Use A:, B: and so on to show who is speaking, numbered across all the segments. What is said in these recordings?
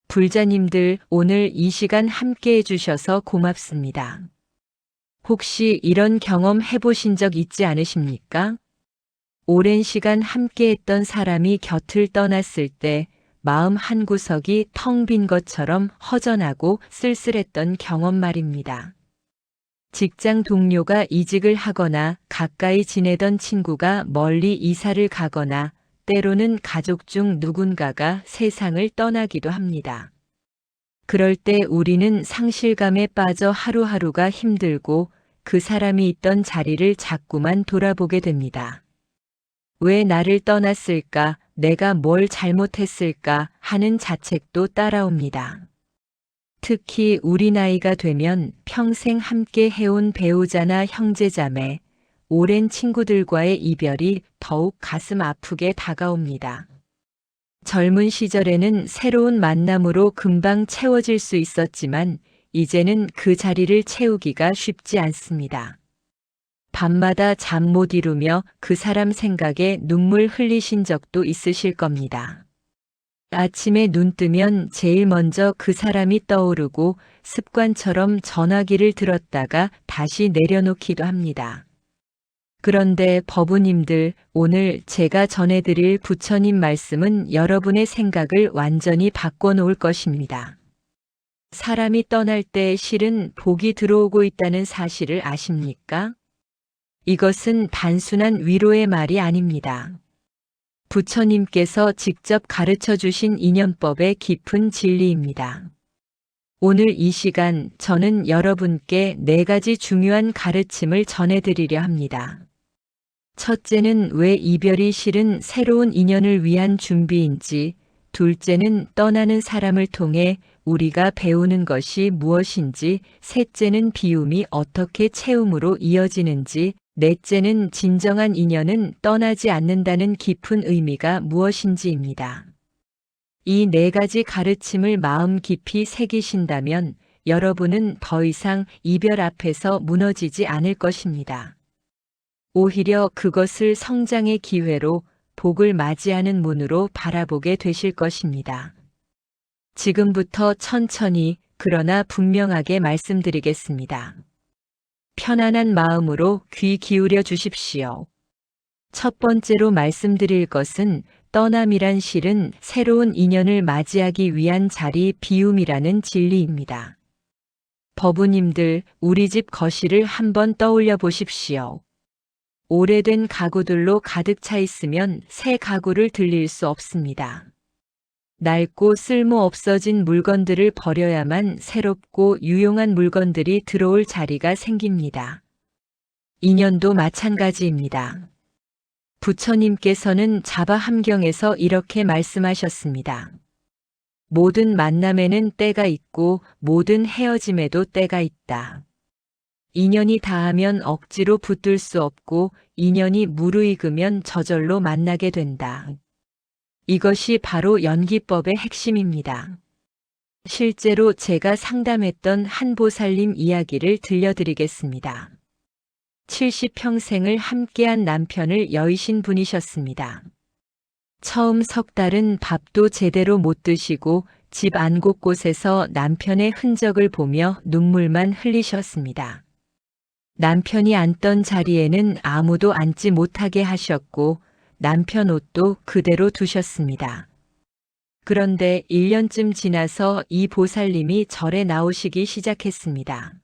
A: 불자님들, 오늘 이 시간 함께 해주셔서 고맙습니다. 혹시 이런 경험 해보신 적 있지 않으십니까? 오랜 시간 함께 했던 사람이 곁을 떠났을 때 마음 한구석이 텅 빈 것처럼 허전하고 쓸쓸했던 경험 말입니다. 직장 동료가 이직을 하거나 가까이 지내던 친구가 멀리 이사를 가거나 때로는 가족 중 누군가가 세상을 떠나기도 합니다. 그럴 때 우리는 상실감에 빠져 하루하루가 힘들고 그 사람이 있던 자리를 자꾸만 돌아보게 됩니다. 왜 나를 떠났을까? 내가 뭘 잘못했을까? 하는 자책도 따라옵니다. 특히 우리 나이가 되면 평생 함께 해온 배우자나 형제자매, 오랜 친구들과의 이별이 더욱 가슴 아프게 다가옵니다. 젊은 시절에는 새로운 만남으로 금방 채워질 수 있었지만 이제는 그 자리를 채우기가 쉽지 않습니다. 밤마다 잠 못 이루며 그 사람 생각에 눈물 흘리신 적도 있으실 겁니다. 아침에 눈 뜨면 제일 먼저 그 사람이 떠오르고 습관처럼 전화기를 들었다가 다시 내려놓기도 합니다. 그런데 법우님들, 오늘 제가 전해드릴 부처님 말씀은 여러분의 생각을 완전히 바꿔놓을 것입니다. 사람이 떠날 때 실은 복이 들어오고 있다는 사실을 아십니까? 이것은 단순한 위로의 말이 아닙니다. 부처님께서 직접 가르쳐 주신 인연법의 깊은 진리입니다. 오늘 이 시간 저는 여러분께 4가지 중요한 가르침을 전해드리려 합니다. 첫째는 왜 이별이 실은 새로운 인연을 위한 준비인지, 둘째는 떠나는 사람을 통해 우리가 배우는 것이 무엇인지, 셋째는 비움이 어떻게 채움으로 이어지는지, 넷째는 진정한 인연은 떠나지 않는다는 깊은 의미가 무엇인지입니다. 이 4가지 가르침을 마음 깊이 새기신다면 여러분은 더 이상 이별 앞에서 무너지지 않을 것입니다. 오히려 그것을 성장의 기회로 복을 맞이하는 문으로 바라보게 되실 것입니다. 지금부터 천천히 그러나 분명하게 말씀드리겠습니다. 편안한 마음으로 귀 기울여 주십시오. 첫 번째로 말씀드릴 것은 떠남이란 실은 새로운 인연을 맞이하기 위한 자리 비움이라는 진리입니다. 법우님들, 우리 집 거실을 한번 떠올려 보십시오. 오래된 가구들로 가득 차 있으면 새 가구를 들릴 수 없습니다. 낡고 쓸모 없어진 물건들을 버려야만 새롭고 유용한 물건들이 들어올 자리가 생깁니다. 인연도 마찬가지입니다. 부처님께서는 자바함경에서 이렇게 말씀하셨습니다. 모든 만남에는 때가 있고 모든 헤어짐에도 때가 있다. 인연이 닿으면 억지로 붙들 수 없고 인연이 무르익으면 저절로 만나게 된다. 이것이 바로 연기법의 핵심입니다. 실제로 제가 상담했던 한 보살님 이야기를 들려드리겠습니다. 70평생을 함께한 남편을 여의신 분이셨습니다. 처음 석 달은 밥도 제대로 못 드시고 집 안 곳곳에서 남편의 흔적을 보며 눈물만 흘리셨습니다. 남편이 앉던 자리에는 아무도 앉지 못하게 하셨고 남편 옷도 그대로 두셨습니다. 그런데 1년쯤 지나서 이 보살님이 절에 나오시기 시작했습니다.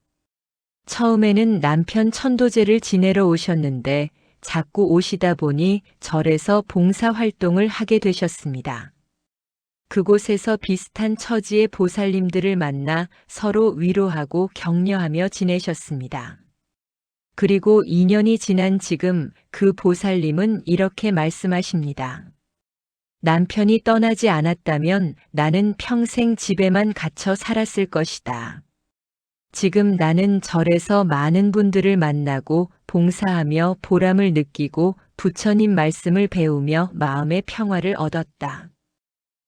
A: 처음에는 남편 천도제를 지내러 오셨는데 자꾸 오시다 보니 절에서 봉사활동을 하게 되셨습니다. 그곳에서 비슷한 처지의 보살님들을 만나 서로 위로하고 격려하며 지내셨습니다. 그리고 2년이 지난 지금 그 보살님은 이렇게 말씀하십니다. 남편이 떠나지 않았다면 나는 평생 집에만 갇혀 살았을 것이다. 지금 나는 절에서 많은 분들을 만나고 봉사하며 보람을 느끼고 부처님 말씀을 배우며 마음의 평화를 얻었다.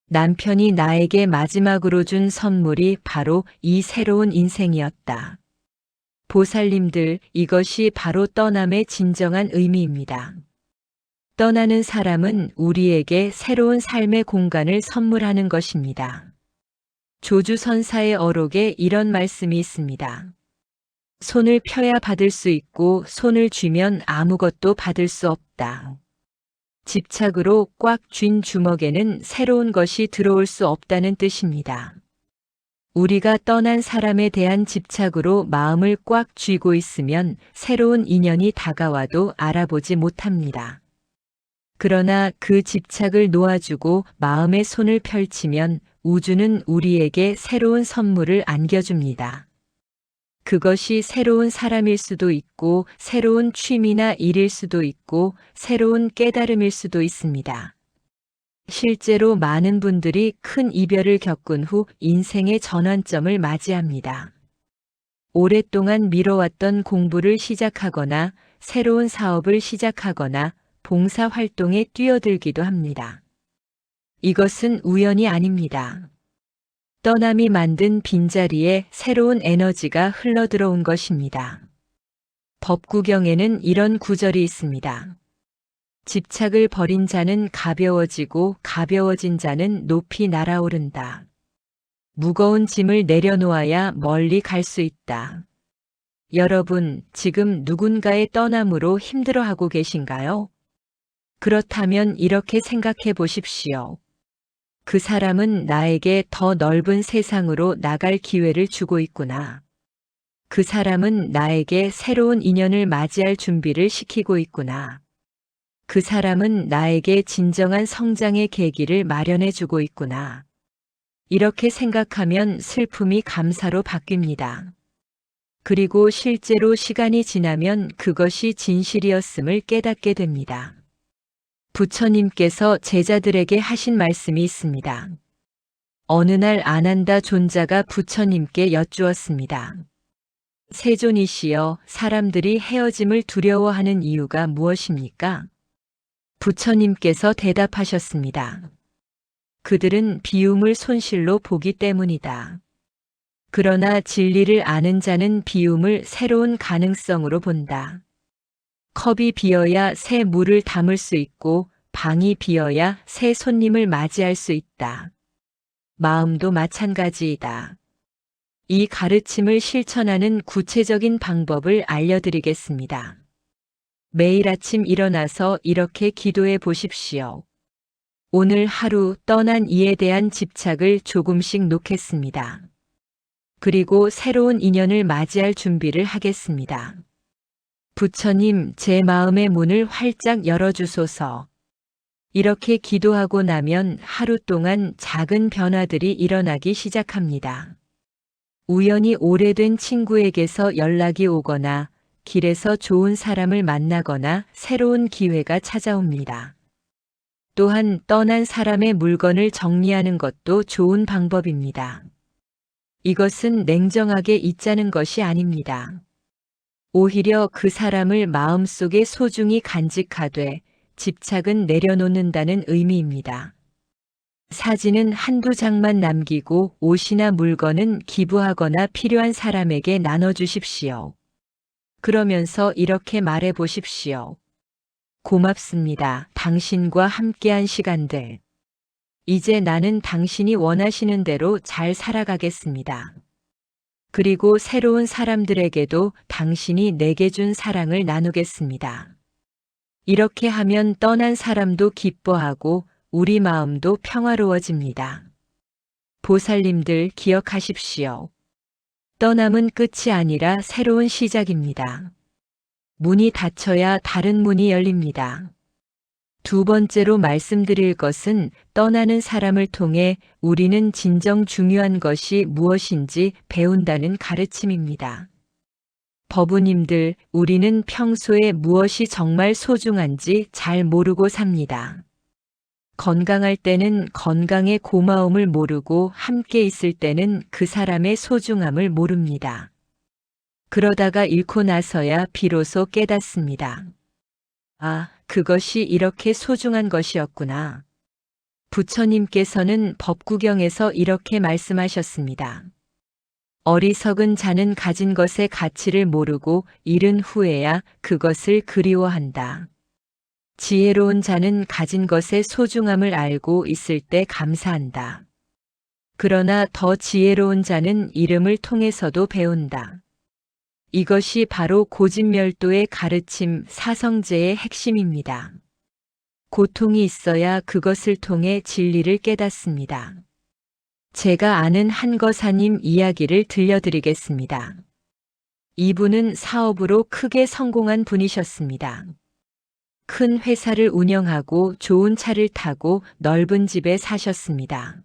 A: 남편이 나에게 마지막으로 준 선물이 바로 이 새로운 인생이었다. 보살님들, 이것이 바로 떠남의 진정한 의미입니다. 떠나는 사람은 우리에게 새로운 삶의 공간을 선물하는 것입니다. 조주선사의 어록에 이런 말씀이 있습니다. 손을 펴야 받을 수 있고 손을 쥐면 아무것도 받을 수 없다. 집착으로 꽉 쥔 주먹에는 새로운 것이 들어올 수 없다는 뜻입니다. 우리가 떠난 사람에 대한 집착으로 마음을 꽉 쥐고 있으면 새로운 인연이 다가와도 알아보지 못합니다. 그러나 그 집착을 놓아주고 마음의 손을 펼치면 우주는 우리에게 새로운 선물을 안겨줍니다. 그것이 새로운 사람일 수도 있고 새로운 취미나 일일 수도 있고 새로운 깨달음일 수도 있습니다. 실제로 많은 분들이 큰 이별을 겪은 후 인생의 전환점을 맞이합니다. 오랫동안 미뤄왔던 공부를 시작하거나 새로운 사업을 시작하거나 봉사활동에 뛰어들기도 합니다. 이것은 우연이 아닙니다. 떠남이 만든 빈자리에 새로운 에너지가 흘러들어온 것입니다. 법구경에는 이런 구절이 있습니다. 집착을 버린 자는 가벼워지고 가벼워진 자는 높이 날아오른다. 무거운 짐을 내려놓아야 멀리 갈 수 있다. 여러분, 지금 누군가의 떠남으로 힘들어하고 계신가요? 그렇다면 이렇게 생각해 보십시오. 그 사람은 나에게 더 넓은 세상으로 나갈 기회를 주고 있구나. 그 사람은 나에게 새로운 인연을 맞이할 준비를 시키고 있구나. 그 사람은 나에게 진정한 성장의 계기를 마련해 주고 있구나. 이렇게 생각하면 슬픔이 감사로 바뀝니다. 그리고 실제로 시간이 지나면 그것이 진실이었음을 깨닫게 됩니다. 부처님께서 제자들에게 하신 말씀이 있습니다. 어느 날 아난다 존자가 부처님께 여쭈었습니다. 세존이시여, 사람들이 헤어짐을 두려워하는 이유가 무엇입니까? 부처님께서 대답하셨습니다. 그들은 비움을 손실로 보기 때문이다. 그러나 진리를 아는 자는 비움을 새로운 가능성으로 본다. 컵이 비어야 새 물을 담을 수 있고 방이 비어야 새 손님을 맞이할 수 있다. 마음도 마찬가지이다. 이 가르침을 실천하는 구체적인 방법을 알려드리겠습니다. 매일 아침 일어나서 이렇게 기도해 보십시오. 오늘 하루 떠난 이에 대한 집착을 조금씩 놓겠습니다. 그리고 새로운 인연을 맞이할 준비를 하겠습니다. 부처님, 제 마음의 문을 활짝 열어주소서. 이렇게 기도하고 나면 하루 동안 작은 변화들이 일어나기 시작합니다. 우연히 오래된 친구에게서 연락이 오거나 길에서 좋은 사람을 만나거나 새로운 기회가 찾아옵니다. 또한 떠난 사람의 물건을 정리하는 것도 좋은 방법입니다. 이것은 냉정하게 있자는 것이 아닙니다. 오히려 그 사람을 마음속에 소중히 간직하되 집착은 내려놓는다는 의미입니다. 사진은 한두 장만 남기고 옷이나 물건은 기부하거나 필요한 사람에게 나눠주십시오. 그러면서 이렇게 말해 보십시오. 고맙습니다. 당신과 함께한 시간들. 이제 나는 당신이 원하시는 대로 잘 살아가겠습니다. 그리고 새로운 사람들에게도 당신이 내게 준 사랑을 나누겠습니다. 이렇게 하면 떠난 사람도 기뻐하고 우리 마음도 평화로워집니다. 보살님들 기억하십시오. 떠남은 끝이 아니라 새로운 시작입니다. 문이 닫혀야 다른 문이 열립니다. 두 번째로 말씀드릴 것은 떠나는 사람을 통해 우리는 진정 중요한 것이 무엇인지 배운다는 가르침입니다. 법우님들, 우리는 평소에 무엇이 정말 소중한지 잘 모르고 삽니다. 건강할 때는 건강의 고마움을 모르고 함께 있을 때는 그 사람의 소중함을 모릅니다. 그러다가 잃고 나서야 비로소 깨닫습니다. 아, 그것이 이렇게 소중한 것이었구나. 부처님께서는 법구경에서 이렇게 말씀하셨습니다. 어리석은 자는 가진 것의 가치를 모르고 잃은 후에야 그것을 그리워한다. 지혜로운 자는 가진 것의 소중함을 알고 있을 때 감사한다. 그러나 더 지혜로운 자는 이름을 통해서도 배운다. 이것이 바로 고진멸도의 가르침 사성제의 핵심입니다. 고통이 있어야 그것을 통해 진리를 깨닫습니다. 제가 아는 한 거사님 이야기를 들려드리겠습니다. 이분은 사업으로 크게 성공한 분이셨습니다. 큰 회사를 운영하고 좋은 차를 타고 넓은 집에 사셨습니다.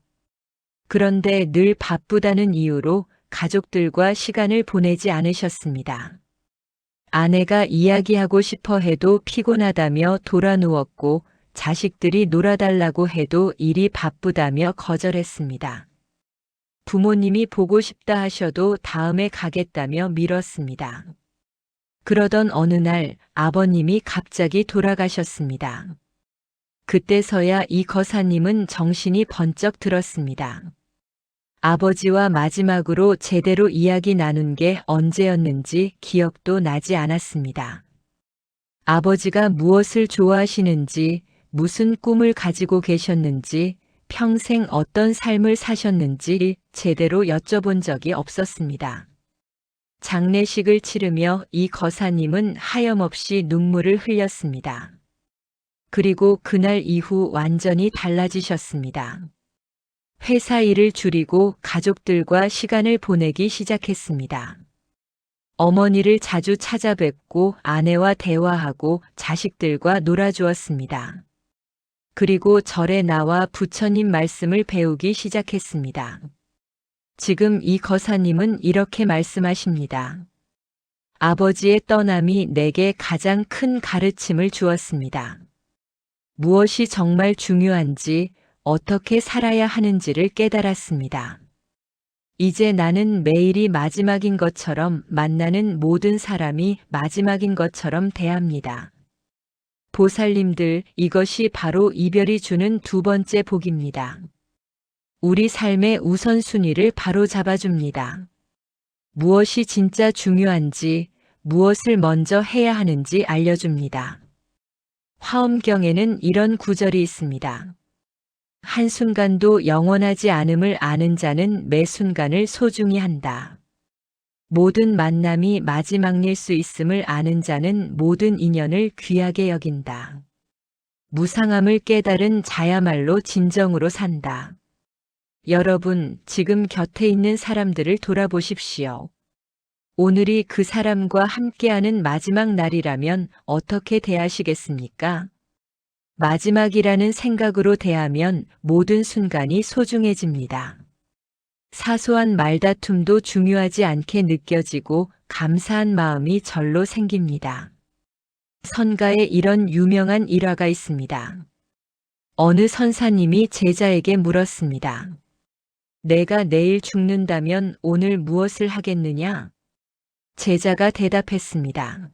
A: 그런데 늘 바쁘다는 이유로 가족들과 시간을 보내지 않으셨습니다. 아내가 이야기하고 싶어 해도 피곤하다며 돌아 누웠고 자식들이 놀아달라고 해도 일이 바쁘다며 거절했습니다. 부모님이 보고 싶다 하셔도 다음에 가겠다며 미뤘습니다. 그러던 어느 날 아버님이 갑자기 돌아가셨습니다. 그때서야 이 거사님은 정신이 번쩍 들었습니다. 아버지와 마지막으로 제대로 이야기 나눈 게 언제였는지 기억도 나지 않았습니다. 아버지가 무엇을 좋아하시는지, 무슨 꿈을 가지고 계셨는지, 평생 어떤 삶을 사셨는지 제대로 여쭤본 적이 없었습니다. 장례식을 치르며 이 거사님은 하염없이 눈물을 흘렸습니다. 그리고 그날 이후 완전히 달라지셨습니다. 회사 일을 줄이고 가족들과 시간을 보내기 시작했습니다. 어머니를 자주 찾아뵙고 아내와 대화하고 자식들과 놀아주었습니다. 그리고 절에 나와 부처님 말씀을 배우기 시작했습니다. 지금 이 거사님은 이렇게 말씀하십니다. 아버지의 떠남이 내게 가장 큰 가르침을 주었습니다. 무엇이 정말 중요한지, 어떻게 살아야 하는지를 깨달았습니다. 이제 나는 매일이 마지막인 것처럼 만나는 모든 사람이 마지막인 것처럼 대합니다. 보살님들, 이것이 바로 이별이 주는 두 번째 복입니다. 우리 삶의 우선순위를 바로 잡아줍니다. 무엇이 진짜 중요한지, 무엇을 먼저 해야 하는지 알려줍니다. 화엄경에는 이런 구절이 있습니다. 한순간도 영원하지 않음을 아는 자는 매 순간을 소중히 한다. 모든 만남이 마지막일 수 있음을 아는 자는 모든 인연을 귀하게 여긴다. 무상함을 깨달은 자야말로 진정으로 산다. 여러분, 지금 곁에 있는 사람들을 돌아보십시오. 오늘이 그 사람과 함께하는 마지막 날이라면 어떻게 대하시겠습니까? 마지막이라는 생각으로 대하면 모든 순간이 소중해집니다. 사소한 말다툼도 중요하지 않게 느껴지고 감사한 마음이 절로 생깁니다. 선가에 이런 유명한 일화가 있습니다. 어느 선사님이 제자에게 물었습니다. 내가 내일 죽는다면 오늘 무엇을 하겠느냐? 제자가 대답했습니다.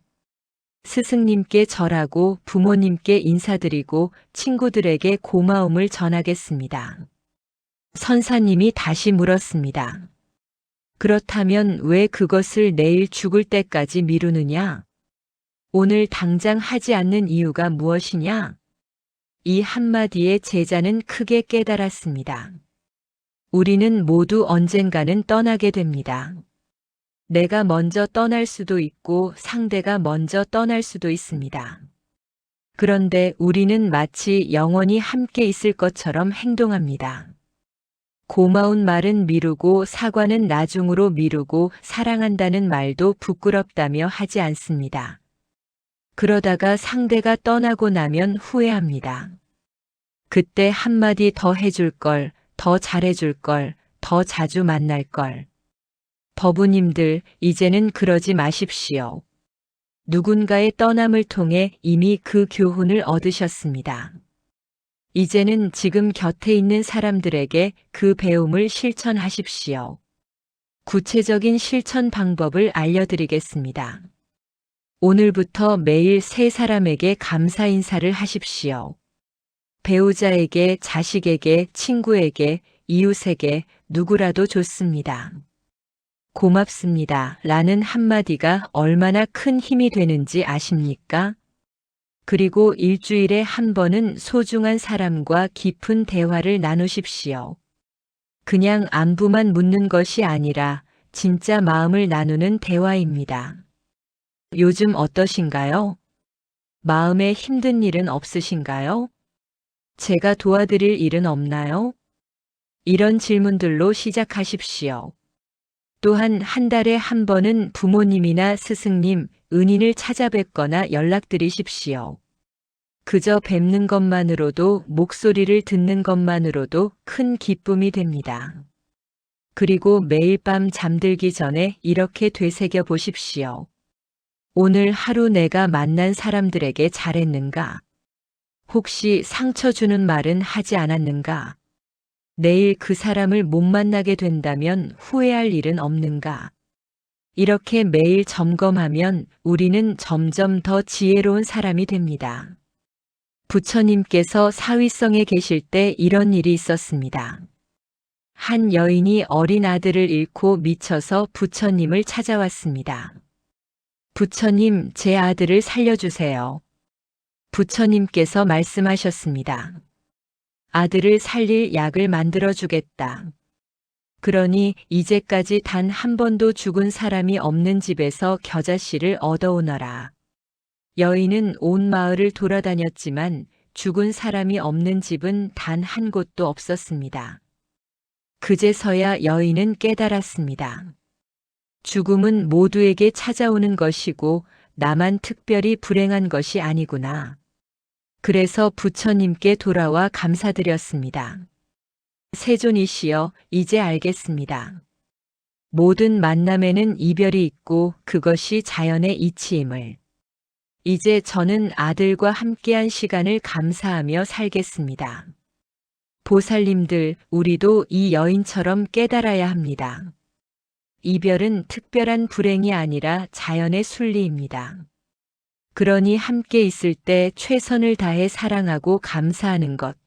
A: 스승님께 절하고 부모님께 인사드리고 친구들에게 고마움을 전하겠습니다. 선사님이 다시 물었습니다. 그렇다면 왜 그것을 내일 죽을 때까지 미루느냐? 오늘 당장 하지 않는 이유가 무엇이냐? 이 한마디에 제자는 크게 깨달았습니다. 우리는 모두 언젠가는 떠나게 됩니다. 내가 먼저 떠날 수도 있고 상대가 먼저 떠날 수도 있습니다. 그런데 우리는 마치 영원히 함께 있을 것처럼 행동합니다. 고마운 말은 미루고 사과는 나중으로 미루고 사랑한다는 말도 부끄럽다며 하지 않습니다. 그러다가 상대가 떠나고 나면 후회합니다. 그때 한마디 더 해줄 걸, 더 잘해줄 걸, 더 자주 만날 걸. 법우님들, 이제는 그러지 마십시오. 누군가의 떠남을 통해 이미 그 교훈을 얻으셨습니다. 이제는 지금 곁에 있는 사람들에게 그 배움을 실천하십시오. 구체적인 실천 방법을 알려드리겠습니다. 오늘부터 매일 세 사람에게 감사 인사를 하십시오. 배우자에게, 자식에게, 친구에게, 이웃에게, 누구라도 좋습니다. 고맙습니다. 라는 한마디가 얼마나 큰 힘이 되는지 아십니까? 그리고 일주일에 한 번은 소중한 사람과 깊은 대화를 나누십시오. 그냥 안부만 묻는 것이 아니라 진짜 마음을 나누는 대화입니다. 요즘 어떠신가요? 마음에 힘든 일은 없으신가요? 제가 도와드릴 일은 없나요? 이런 질문들로 시작하십시오. 또한 한 달에 한 번은 부모님이나 스승님, 은인을 찾아뵙거나 연락드리십시오. 그저 뵙는 것만으로도, 목소리를 듣는 것만으로도 큰 기쁨이 됩니다. 그리고 매일 밤 잠들기 전에 이렇게 되새겨 보십시오. 오늘 하루 내가 만난 사람들에게 잘했는가? 혹시 상처 주는 말은 하지 않았는가? 내일 그 사람을 못 만나게 된다면 후회할 일은 없는가? 이렇게 매일 점검하면 우리는 점점 더 지혜로운 사람이 됩니다. 부처님께서 사위성에 계실 때 이런 일이 있었습니다. 한 여인이 어린 아들을 잃고 미쳐서 부처님을 찾아왔습니다. 부처님, 제 아들을 살려주세요. 부처님께서 말씀하셨습니다. 아들을 살릴 약을 만들어주겠다. 그러니 이제까지 단 한 번도 죽은 사람이 없는 집에서 겨자씨를 얻어오너라. 여인은 온 마을을 돌아다녔지만 죽은 사람이 없는 집은 단 한 곳도 없었습니다. 그제서야 여인은 깨달았습니다. 죽음은 모두에게 찾아오는 것이고 나만 특별히 불행한 것이 아니구나. 그래서 부처님께 돌아와 감사드렸습니다. 세존이시여, 이제 알겠습니다. 모든 만남에는 이별이 있고 그것이 자연의 이치임을. 이제 저는 아들과 함께한 시간을 감사하며 살겠습니다. 보살님들, 우리도 이 여인처럼 깨달아야 합니다. 이별은 특별한 불행이 아니라 자연의 순리입니다. 그러니 함께 있을 때 최선을 다해 사랑하고 감사하는 것,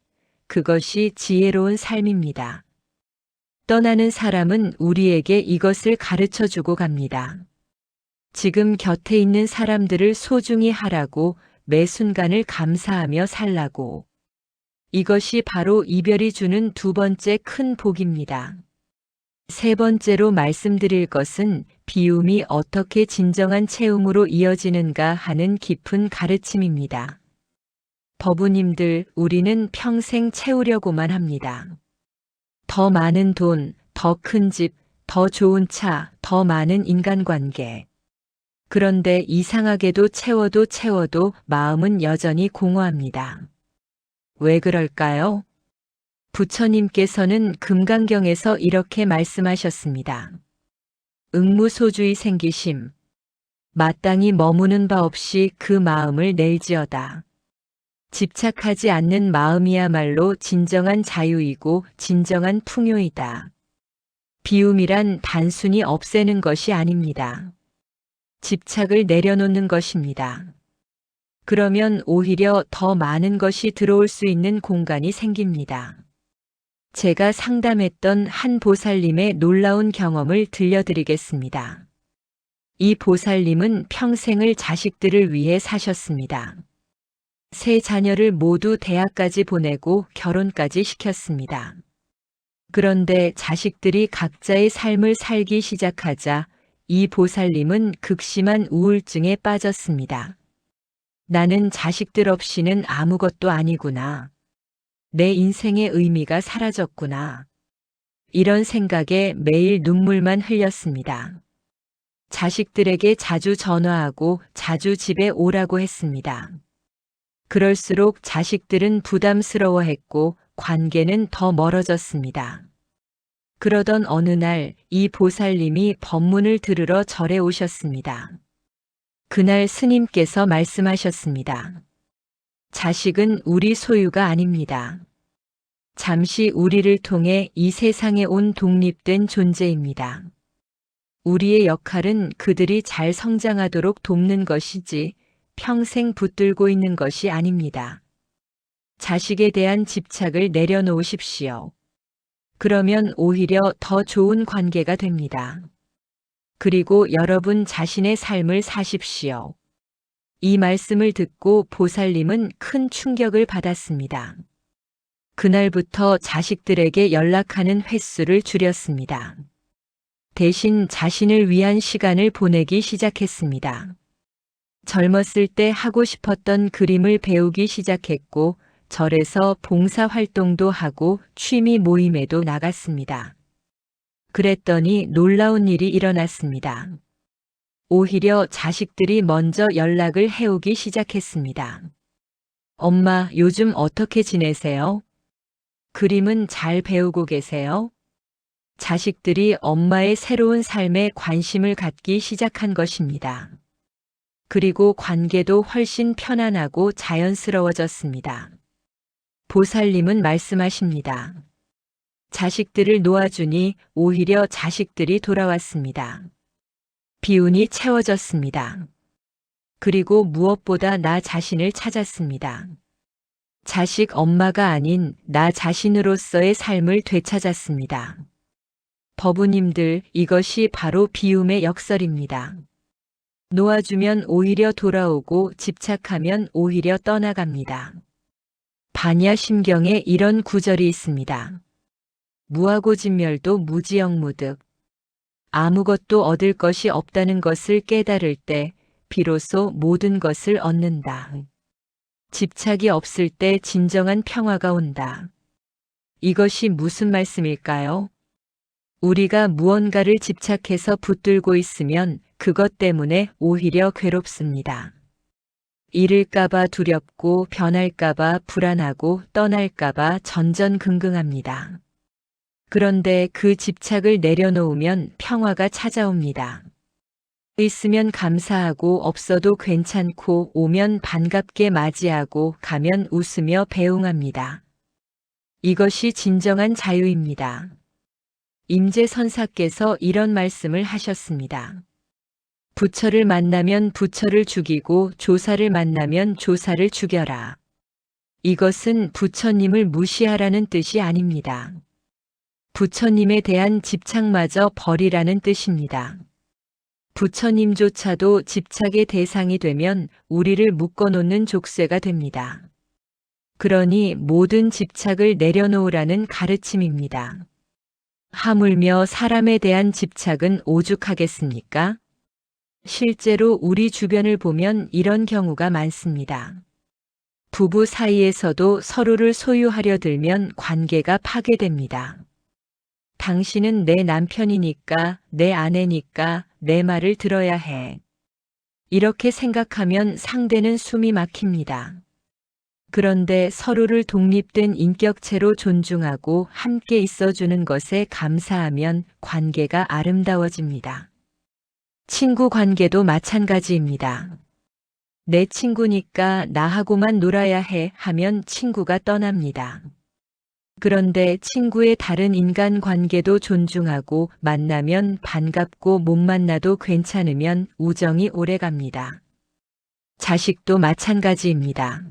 A: 그것이 지혜로운 삶입니다. 떠나는 사람은 우리에게 이것을 가르쳐 주고 갑니다. 지금 곁에 있는 사람들을 소중히 하라고, 매 순간을 감사하며 살라고. 이것이 바로 이별이 주는 두 번째 큰 복입니다. 세 번째로 말씀드릴 것은 비움이 어떻게 진정한 채움으로 이어지는가 하는 깊은 가르침입니다. 법우님들, 우리는 평생 채우려고만 합니다. 더 많은 돈, 더 큰 집, 더 좋은 차, 더 많은 인간관계. 그런데 이상하게도 채워도 마음은 여전히 공허합니다. 왜 그럴까요? 부처님께서는 금강경에서 이렇게 말씀하셨습니다. 응무소주의 생기심. 마땅히 머무는 바 없이 그 마음을 낼지어다. 집착하지 않는 마음이야말로 진정한 자유이고 진정한 풍요이다. 비움이란 단순히 없애는 것이 아닙니다. 집착을 내려놓는 것입니다. 그러면 오히려 더 많은 것이 들어올 수 있는 공간이 생깁니다. 제가 상담했던 한 보살님의 놀라운 경험을 들려드리겠습니다. 이 보살님은 평생을 자식들을 위해 사셨습니다. 세 자녀를 모두 대학까지 보내고 결혼까지 시켰습니다. 그런데 자식들이 각자의 삶을 살기 시작하자 이 보살님은 극심한 우울증에 빠졌습니다. 나는 자식들 없이는 아무것도 아니구나. 내 인생의 의미가 사라졌구나. 이런 생각에 매일 눈물만 흘렸습니다. 자식들에게 자주 전화하고 자주 집에 오라고 했습니다. 그럴수록 자식들은 부담스러워했고 관계는 더 멀어졌습니다. 그러던 어느 날 이 보살님이 법문을 들으러 절에 오셨습니다. 그날 스님께서 말씀하셨습니다. 자식은 우리 소유가 아닙니다. 잠시 우리를 통해 이 세상에 온 독립된 존재입니다. 우리의 역할은 그들이 잘 성장하도록 돕는 것이지 평생 붙들고 있는 것이 아닙니다. 자식에 대한 집착을 내려놓으십시오. 그러면 오히려 더 좋은 관계가 됩니다. 그리고 여러분 자신의 삶을 사십시오. 이 말씀을 듣고 보살님은 큰 충격을 받았습니다. 그날부터 자식들에게 연락하는 횟수를 줄였습니다. 대신 자신을 위한 시간을 보내기 시작했습니다. 젊었을 때 하고 싶었던 그림을 배우기 시작했고, 절에서 봉사 활동도 하고 취미 모임에도 나갔습니다. 그랬더니 놀라운 일이 일어났습니다. 오히려 자식들이 먼저 연락을 해오기 시작했습니다. 엄마, 요즘 어떻게 지내세요? 그림은 잘 배우고 계세요? 자식들이 엄마의 새로운 삶에 관심을 갖기 시작한 것입니다. 그리고 관계도 훨씬 편안하고 자연스러워졌습니다. 보살님은 말씀하십니다. 자식들을 놓아주니 오히려 자식들이 돌아왔습니다. 비운이 채워졌습니다. 그리고 무엇보다 나 자신을 찾았습니다. 자식 엄마가 아닌 나 자신으로서의 삶을 되찾았습니다. 법우님들, 이것이 바로 비움의 역설입니다. 놓아주면 오히려 돌아오고 집착하면 오히려 떠나갑니다. 반야심경에 이런 구절이 있습니다. 무하고진멸도 무지영무득. 아무것도 얻을 것이 없다는 것을 깨달을 때 비로소 모든 것을 얻는다. 집착이 없을 때 진정한 평화가 온다. 이것이 무슨 말씀일까요? 우리가 무언가를 집착해서 붙들고 있으면 그것 때문에 오히려 괴롭습니다. 잃을까봐 두렵고 변할까봐 불안하고 떠날까봐 전전긍긍합니다. 그런데 그 집착을 내려놓으면 평화가 찾아옵니다. 있으면 감사하고 없어도 괜찮고 오면 반갑게 맞이하고 가면 웃으며 배웅합니다. 이것이 진정한 자유입니다. 임재선사께서 이런 말씀을 하셨습니다. 부처를 만나면 부처를 죽이고 조사를 만나면 조사를 죽여라. 이것은 부처님을 무시하라는 뜻이 아닙니다. 부처님에 대한 집착마저 버리라는 뜻입니다. 부처님조차도 집착의 대상이 되면 우리를 묶어놓는 족쇄가 됩니다. 그러니 모든 집착을 내려놓으라는 가르침입니다. 하물며 사람에 대한 집착은 오죽하겠습니까? 실제로 우리 주변을 보면 이런 경우가 많습니다. 부부 사이에서도 서로를 소유하려 들면 관계가 파괴됩니다. 당신은 내 남편이니까, 내 아내니까 내 말을 들어야 해. 이렇게 생각하면 상대는 숨이 막힙니다. 그런데 서로를 독립된 인격체로 존중하고 함께 있어주는 것에 감사하면 관계가 아름다워집니다. 친구 관계도 마찬가지입니다. 내 친구니까 나하고만 놀아야 해 하면 친구가 떠납니다. 그런데 친구의 다른 인간 관계도 존중하고 만나면 반갑고 못 만나도 괜찮으면 우정이 오래갑니다. 자식도 마찬가지입니다.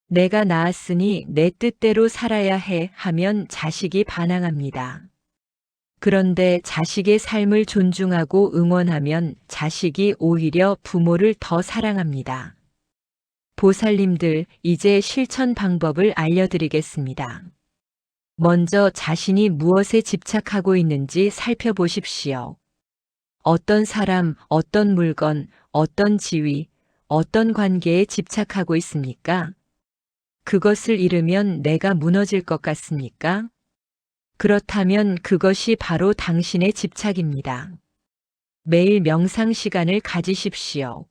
A: 내가 낳았으니 내 뜻대로 살아야 해 하면 자식이 반항합니다. 그런데 자식의 삶을 존중하고 응원하면 자식이 오히려 부모를 더 사랑합니다. 보살님들, 이제 실천 방법을 알려드리겠습니다. 먼저 자신이 무엇에 집착하고 있는지 살펴보십시오. 어떤 사람, 어떤 물건, 어떤 지위, 어떤 관계에 집착하고 있습니까? 그것을 잃으면 내가 무너질 것 같습니까? 그렇다면 그것이 바로 당신의 집착입니다. 매일 명상 시간을 가지십시오.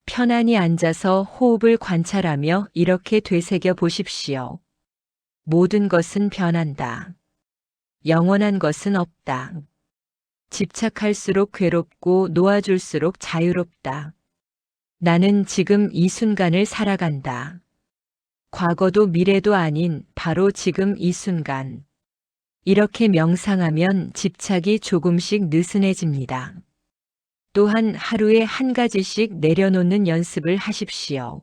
A: 편안히 앉아서 호흡을 관찰하며 이렇게 되새겨 보십시오. 모든 것은 변한다. 영원한 것은 없다. 집착할수록 괴롭고 놓아줄수록 자유롭다. 나는 지금 이 순간을 살아간다. 과거도 미래도 아닌 바로 지금 이 순간. 이렇게 명상하면 집착이 조금씩 느슨해집니다. 또한 하루에 한 가지씩 내려놓는 연습을 하십시오.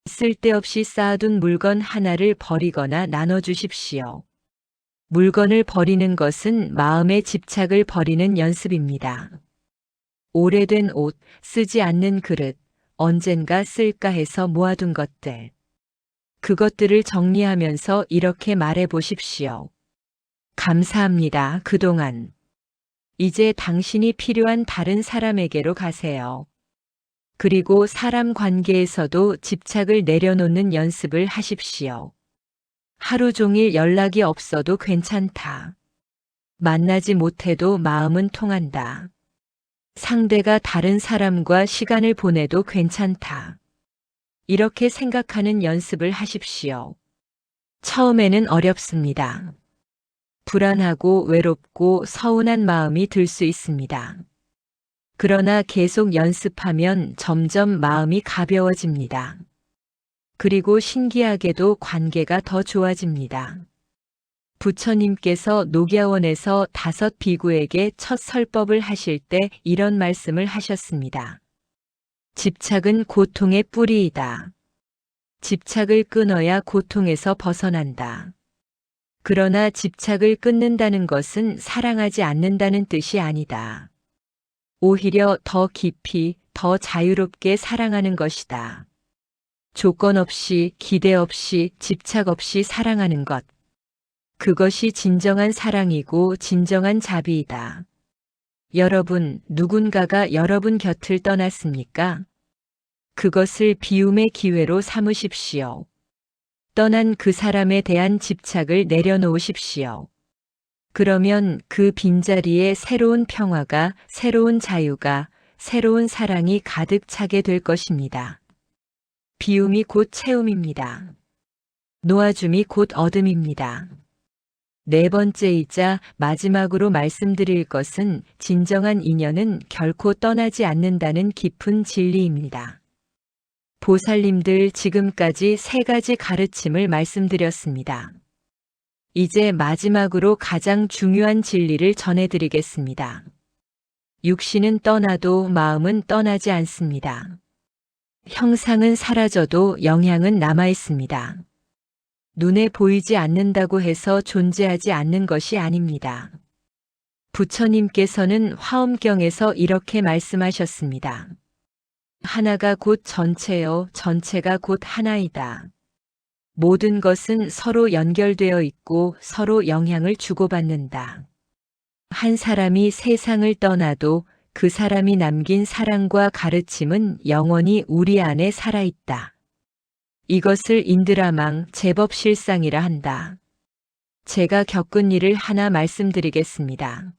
A: 쓸데없이 쌓아둔 물건 하나를 버리거나 나눠주십시오. 물건을 버리는 것은 마음의 집착을 버리는 연습입니다. 오래된 옷, 쓰지 않는 그릇, 언젠가 쓸까 해서 모아둔 것들. 그것들을 정리하면서 이렇게 말해 보십시오. 감사합니다. 그동안. 이제 당신이 필요한 다른 사람에게로 가세요. 그리고 사람 관계에서도 집착을 내려놓는 연습을 하십시오. 하루 종일 연락이 없어도 괜찮다. 만나지 못해도 마음은 통한다. 상대가 다른 사람과 시간을 보내도 괜찮다. 이렇게 생각하는 연습을 하십시오. 처음에는 어렵습니다. 불안하고 외롭고 서운한 마음이 들 수 있습니다. 그러나 계속 연습하면 점점 마음이 가벼워집니다. 그리고 신기하게도 관계가 더 좋아집니다. 부처님께서 녹야원에서 5 비구에게 첫 설법을 하실 때 이런 말씀을 하셨습니다. 집착은 고통의 뿌리이다. 집착을 끊어야 고통에서 벗어난다. 그러나 집착을 끊는다는 것은 사랑하지 않는다는 뜻이 아니다. 오히려 더 깊이, 더 자유롭게 사랑하는 것이다. 조건 없이, 기대 없이, 집착 없이 사랑하는 것. 그것이 진정한 사랑이고 진정한 자비이다. 여러분, 누군가가 여러분 곁을 떠났습니까? 그것을 비움의 기회로 삼으십시오. 떠난 그 사람에 대한 집착을 내려놓으십시오. 그러면 그 빈자리에 새로운 평화가, 새로운 자유가, 새로운 사랑이 가득 차게 될 것입니다. 비움이 곧 채움입니다. 놓아줌이 곧 얻음입니다. 4번째이자 마지막으로 말씀드릴 것은 진정한 인연은 결코 떠나지 않는다는 깊은 진리입니다. 보살님들 지금까지 3가지 가르침을 말씀드렸습니다. 이제 마지막으로 가장 중요한 진리를 전해드리겠습니다. 육신은 떠나도 마음은 떠나지 않습니다. 형상은 사라져도 영향은 남아있습니다. 눈에 보이지 않는다고 해서 존재하지 않는 것이 아닙니다. 부처님께서는 화엄경에서 이렇게 말씀하셨습니다. 하나가 곧 전체요, 전체가 곧 하나이다. 모든 것은 서로 연결되어 있고 서로 영향을 주고받는다. 한 사람이 세상을 떠나도 그 사람이 남긴 사랑과 가르침은 영원히 우리 안에 살아있다. 이것을 인드라망 제법실상이라 한다. 제가 겪은 일을 하나 말씀드리겠습니다.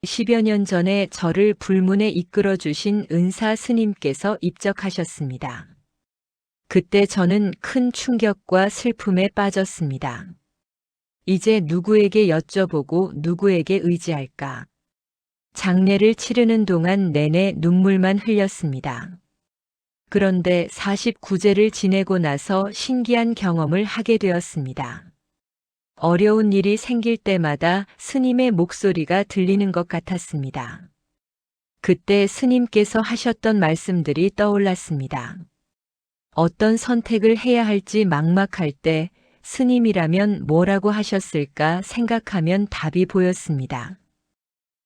A: 10여 년 전에 저를 불문에 이끌어 주신 은사 스님께서 입적하셨습니다. 그때 저는 큰 충격과 슬픔에 빠졌습니다. 이제 누구에게 여쭤보고 누구에게 의지할까? 장례를 치르는 동안 내내 눈물만 흘렸습니다. 그런데 49제를 지내고 나서 신기한 경험을 하게 되었습니다. 어려운 일이 생길 때마다 스님의 목소리가 들리는 것 같았습니다. 그때 스님께서 하셨던 말씀들이 떠올랐습니다. 어떤 선택을 해야 할지 막막할 때 스님이라면 뭐라고 하셨을까 생각하면 답이 보였습니다.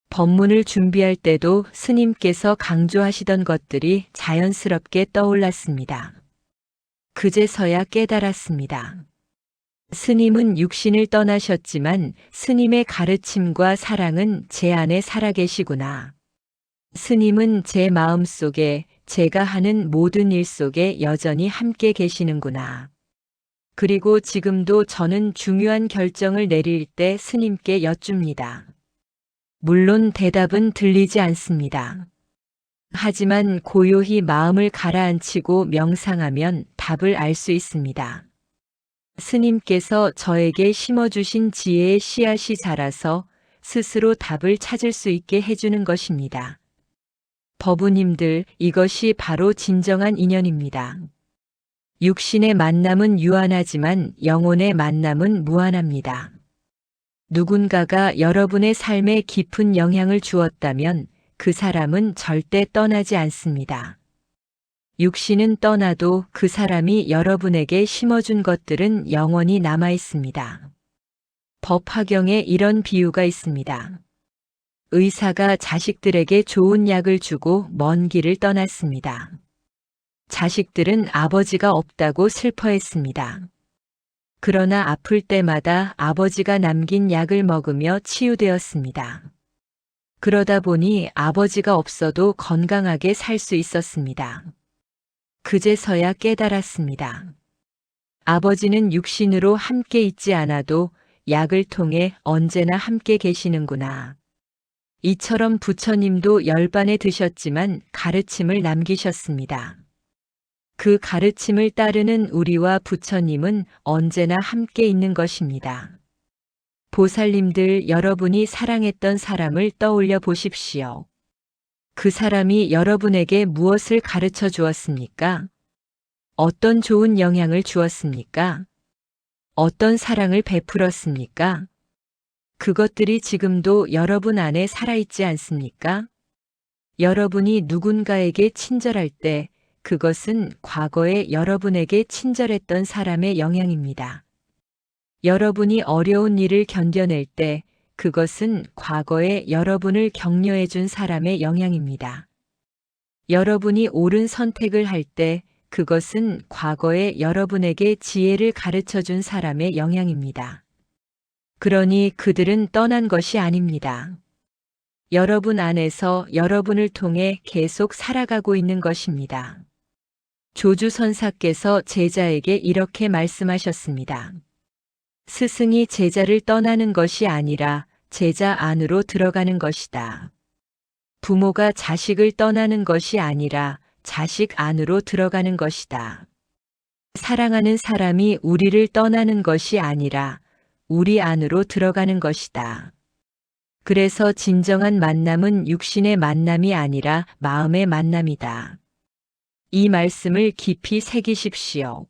A: 법문을 준비할 때도 스님께서 강조하시던 것들이 자연스럽게 떠올랐습니다. 그제서야 깨달았습니다. 스님은 육신을 떠나셨지만 스님의 가르침과 사랑은 제 안에 살아계시구나. 스님은 제 마음 속에 제가 하는 모든 일 속에 여전히 함께 계시는구나. 그리고 지금도 저는 중요한 결정을 내릴 때 스님께 여쭙니다. 물론 대답은 들리지 않습니다. 하지만 고요히 마음을 가라앉히고 명상하면 답을 알 수 있습니다. 스님께서 저에게 심어주신 지혜의 씨앗이 자라서 스스로 답을 찾을 수 있게 해주는 것입니다. 법우님들, 이것이 바로 진정한 인연입니다. 육신의 만남은 유한하지만 영혼의 만남은 무한합니다. 누군가가 여러분의 삶에 깊은 영향을 주었다면 그 사람은 절대 떠나지 않습니다. 육신은 떠나도 그 사람이 여러분에게 심어준 것들은 영원히 남아 있습니다. 법화경에 이런 비유가 있습니다. 의사가 자식들에게 좋은 약을 주고 먼 길을 떠났습니다. 자식들은 아버지가 없다고 슬퍼했습니다. 그러나 아플 때마다 아버지가 남긴 약을 먹으며 치유되었습니다. 그러다 보니 아버지가 없어도 건강하게 살 수 있었습니다. 그제서야 깨달았습니다. 아버지는 육신으로 함께 있지 않아도 약을 통해 언제나 함께 계시는구나. 이처럼 부처님도 열반에 드셨지만 가르침을 남기셨습니다. 그 가르침을 따르는 우리와 부처님은 언제나 함께 있는 것입니다. 보살님들, 여러분이 사랑했던 사람을 떠올려 보십시오. 그 사람이 여러분에게 무엇을 가르쳐 주었습니까? 어떤 좋은 영향을 주었습니까? 어떤 사랑을 베풀었습니까? 그것들이 지금도 여러분 안에 살아있지 않습니까? 여러분이 누군가에게 친절할 때 그것은 과거에 여러분에게 친절했던 사람의 영향입니다. 여러분이 어려운 일을 견뎌낼 때 그것은 과거에 여러분을 격려해 준 사람의 영향입니다. 여러분이 옳은 선택을 할 때 그것은 과거에 여러분에게 지혜를 가르쳐 준 사람의 영향입니다. 그러니 그들은 떠난 것이 아닙니다. 여러분 안에서 여러분을 통해 계속 살아가고 있는 것입니다. 조주선사께서 제자에게 이렇게 말씀하셨습니다. 스승이 제자를 떠나는 것이 아니라 제자 안으로 들어가는 것이다. 부모가 자식을 떠나는 것이 아니라 자식 안으로 들어가는 것이다. 사랑하는 사람이 우리를 떠나는 것이 아니라 우리 안으로 들어가는 것이다. 그래서 진정한 만남은 육신의 만남이 아니라 마음의 만남이다. 이 말씀을 깊이 새기십시오.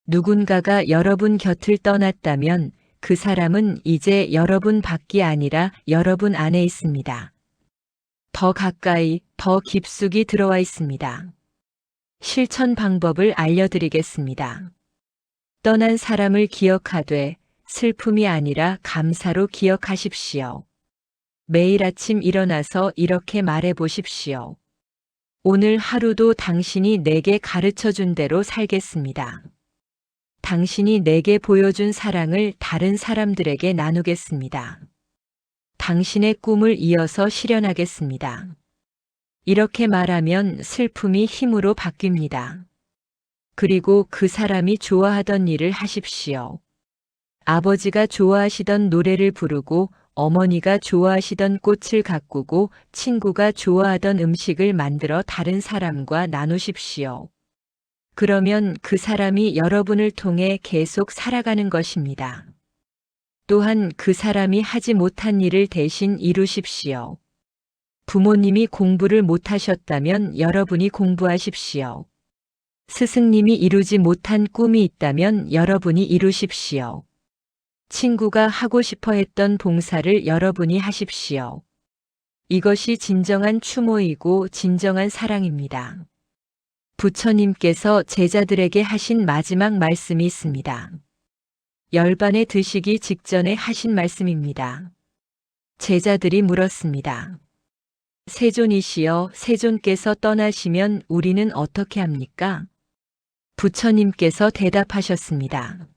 A: 누군가가 여러분 곁을 떠났다면 그 사람은 이제 여러분 밖이 아니라 여러분 안에 있습니다. 더 가까이, 더 깊숙이 들어와 있습니다. 실천 방법을 알려드리겠습니다. 떠난 사람을 기억하되 슬픔이 아니라 감사로 기억하십시오. 매일 아침 일어나서 이렇게 말해 보십시오. 오늘 하루도 당신이 내게 가르쳐 준 대로 살겠습니다. 당신이 내게 보여준 사랑을 다른 사람들에게 나누겠습니다. 당신의 꿈을 이어서 실현하겠습니다. 이렇게 말하면 슬픔이 힘으로 바뀝니다. 그리고 그 사람이 좋아하던 일을 하십시오. 아버지가 좋아하시던 노래를 부르고 어머니가 좋아하시던 꽃을 가꾸고 친구가 좋아하던 음식을 만들어 다른 사람과 나누십시오. 그러면 그 사람이 여러분을 통해 계속 살아가는 것입니다. 또한 그 사람이 하지 못한 일을 대신 이루십시오. 부모님이 공부를 못하셨다면 여러분이 공부하십시오. 스승님이 이루지 못한 꿈이 있다면 여러분이 이루십시오. 친구가 하고 싶어 했던 봉사를 여러분이 하십시오. 이것이 진정한 추모이고 진정한 사랑입니다. 부처님께서 제자들에게 하신 마지막 말씀이 있습니다. 열반에 드시기 직전에 하신 말씀입니다. 제자들이 물었습니다. 세존이시여, 세존께서 떠나시면 우리는 어떻게 합니까? 부처님께서 대답하셨습니다.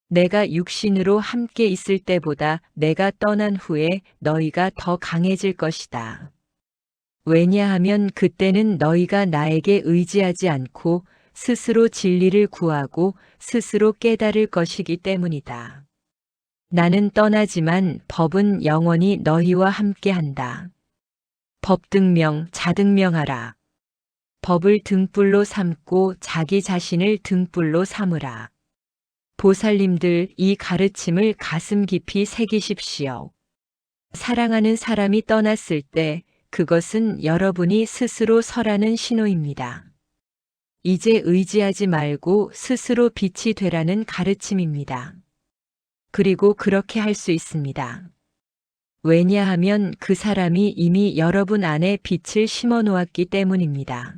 A: 내가 육신으로 함께 있을 때보다 내가 떠난 후에 너희가 더 강해질 것이다. 왜냐하면 그때는 너희가 나에게 의지하지 않고 스스로 진리를 구하고 스스로 깨달을 것이기 때문이다. 나는 떠나지만 법은 영원히 너희와 함께한다. 법등명, 자등명하라. 법을 등불로 삼고 자기 자신을 등불로 삼으라. 보살님들, 이 가르침을 가슴 깊이 새기십시오. 사랑하는 사람이 떠났을 때 그것은 여러분이 스스로 서라는 신호입니다. 이제 의지하지 말고 스스로 빛이 되라는 가르침입니다. 그리고 그렇게 할 수 있습니다. 왜냐하면 그 사람이 이미 여러분 안에 빛을 심어 놓았기 때문입니다.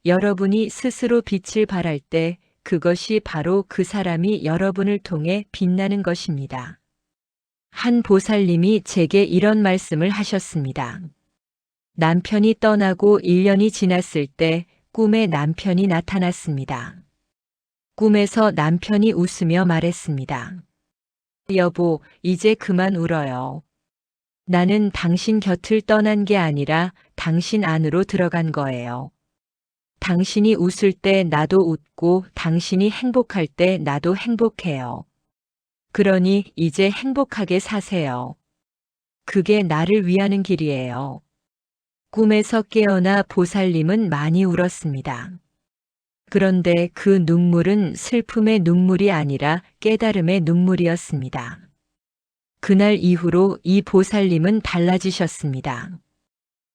A: 여러분이 스스로 빛을 발할 때 그것이 바로 그 사람이 여러분을 통해 빛나는 것입니다. 한 보살님이 제게 이런 말씀을 하셨습니다. 남편이 떠나고 1년이 지났을 때 꿈에 남편이 나타났습니다. 꿈에서 남편이 웃으며 말했습니다. 여보, 이제 그만 울어요. 나는 당신 곁을 떠난 게 아니라 당신 안으로 들어간 거예요. 당신이 웃을 때 나도 웃고 당신이 행복할 때 나도 행복해요. 그러니 이제 행복하게 사세요. 그게 나를 위하는 길이에요. 꿈에서 깨어나 보살님은 많이 울었습니다. 그런데 그 눈물은 슬픔의 눈물이 아니라 깨달음의 눈물이었습니다. 그날 이후로 이 보살님은 달라지셨습니다.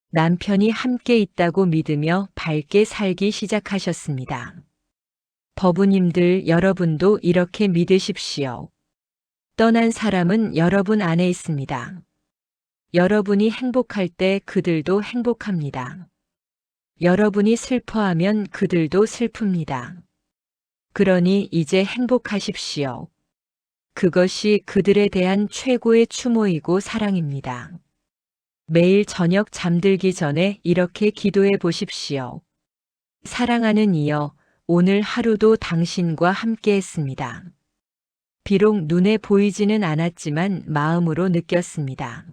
A: 남편이 함께 있다고 믿으며 밝게 살기 시작하셨습니다. 법우님들 여러분도 이렇게 믿으십시오. 떠난 사람은 여러분 안에 있습니다. 여러분이 행복할 때 그들도 행복합니다. 여러분이 슬퍼하면 그들도 슬픕니다. 그러니 이제 행복하십시오. 그것이 그들에 대한 최고의 추모이고 사랑입니다. 매일 저녁 잠들기 전에 이렇게 기도해 보십시오. 사랑하는 이여, 오늘 하루도 당신과 함께 했습니다. 비록 눈에 보이지는 않았지만 마음으로 느꼈습니다.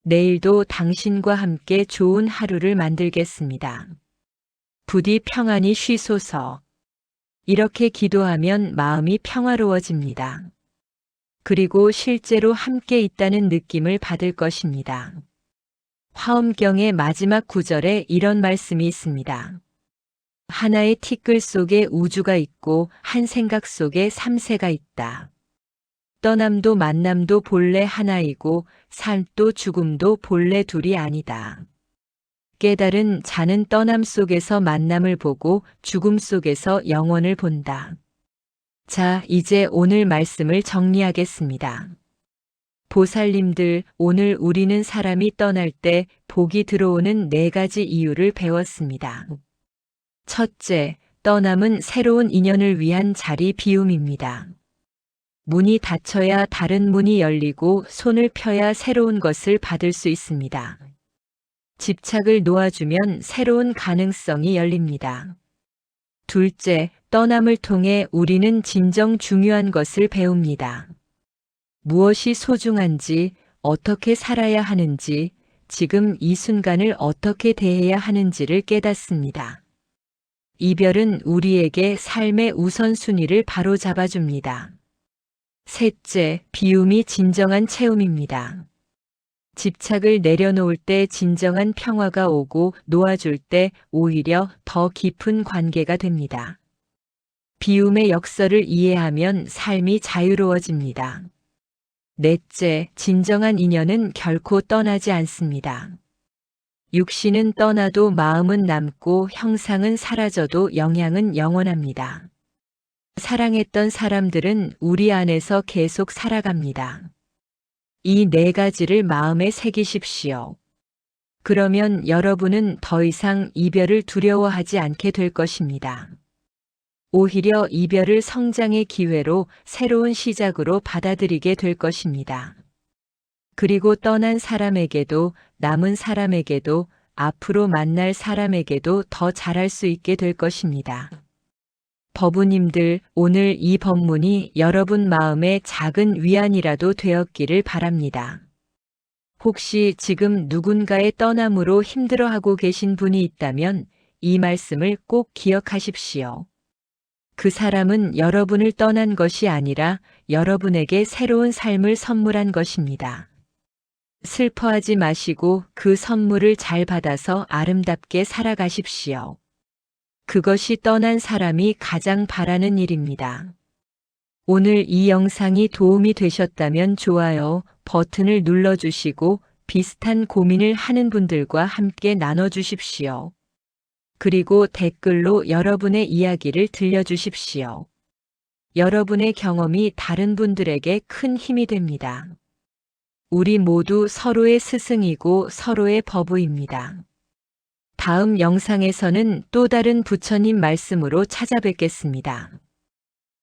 A: 내일도 당신과 함께 좋은 하루를 만들겠습니다. 부디 평안히 쉬소서. 이렇게 기도하면 마음이 평화로워집니다. 그리고 실제로 함께 있다는 느낌을 받을 것입니다. 화엄경의 마지막 구절에 이런 말씀이 있습니다. 하나의 티끌 속에 우주가 있고 한 생각 속에 삼세가 있다. 떠남도 만남도 본래 하나이고 삶도 죽음도 본래 둘이 아니다. 깨달은 자는 떠남 속에서 만남을 보고 죽음 속에서 영원을 본다. 자, 이제 오늘 말씀을 정리하겠습니다. 보살님들, 오늘 우리는 사람이 떠날 때 복이 들어오는 4가지 이유를 배웠습니다. 첫째, 떠남은 새로운 인연을 위한 자리 비움입니다. 문이 닫혀야 다른 문이 열리고 손을 펴야 새로운 것을 받을 수 있습니다. 집착을 놓아주면 새로운 가능성이 열립니다. 둘째, 떠남을 통해 우리는 진정 중요한 것을 배웁니다. 무엇이 소중한지, 어떻게 살아야 하는지, 지금 이 순간을 어떻게 대해야 하는지를 깨닫습니다. 이별은 우리에게 삶의 우선순위를 바로잡아줍니다. 셋째, 비움이 진정한 체험입니다. 집착을 내려놓을 때 진정한 평화가 오고 놓아줄 때 오히려 더 깊은 관계가 됩니다. 비움의 역설을 이해하면 삶이 자유로워집니다. 넷째, 진정한 인연은 결코 떠나지 않습니다. 육신은 떠나도 마음은 남고 형상은 사라져도 영향은 영원합니다. 사랑했던 사람들은 우리 안에서 계속 살아갑니다. 이 4가지를 마음에 새기십시오. 그러면 여러분은 더 이상 이별을 두려워하지 않게 될 것입니다. 오히려 이별을 성장의 기회로 새로운 시작으로 받아들이게 될 것입니다. 그리고 떠난 사람에게도 남은 사람에게도 앞으로 만날 사람에게도 더 잘할 수 있게 될 것입니다. 법우님들, 오늘 이 법문이 여러분 마음의 작은 위안이라도 되었기를 바랍니다. 혹시 지금 누군가의 떠남으로 힘들어하고 계신 분이 있다면 이 말씀을 꼭 기억하십시오. 그 사람은 여러분을 떠난 것이 아니라 여러분에게 새로운 삶을 선물한 것입니다. 슬퍼하지 마시고 그 선물을 잘 받아서 아름답게 살아가십시오. 그것이 떠난 사람이 가장 바라는 일입니다. 오늘 이 영상이 도움이 되셨다면 좋아요 버튼을 눌러주시고 비슷한 고민을 하는 분들과 함께 나눠주십시오. 그리고 댓글로 여러분의 이야기를 들려주십시오. 여러분의 경험이 다른 분들에게 큰 힘이 됩니다. 우리 모두 서로의 스승이고 서로의 법우입니다. 다음 영상에서는 또 다른 부처님 말씀으로 찾아뵙겠습니다.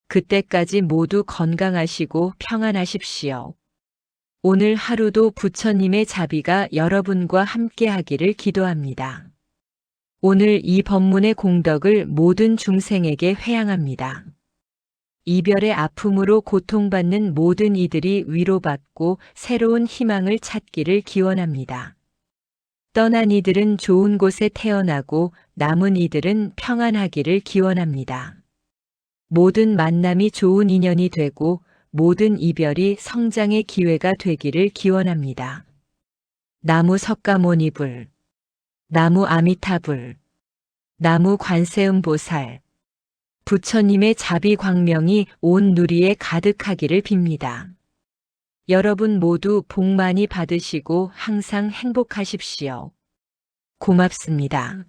A: 그때까지 모두 건강하시고 평안하십시오. 오늘 하루도 부처님의 자비가 여러분과 함께 하기를 기도합니다. 오늘 이 법문의 공덕을 모든 중생에게 회양합니다. 이별의 아픔으로 고통받는 모든 이들이 위로받고 새로운 희망을 찾기를 기원합니다. 떠난 이들은 좋은 곳에 태어나고 남은 이들은 평안하기를 기원합니다. 모든 만남이 좋은 인연이 되고 모든 이별이 성장의 기회가 되기를 기원합니다. 나무 석가모니불, 나무 아미타불, 나무 관세음보살, 부처님의 자비광명이 온 누리에 가득하기를 빕니다. 여러분 모두 복 많이 받으시고 항상 행복하십시오. 고맙습니다.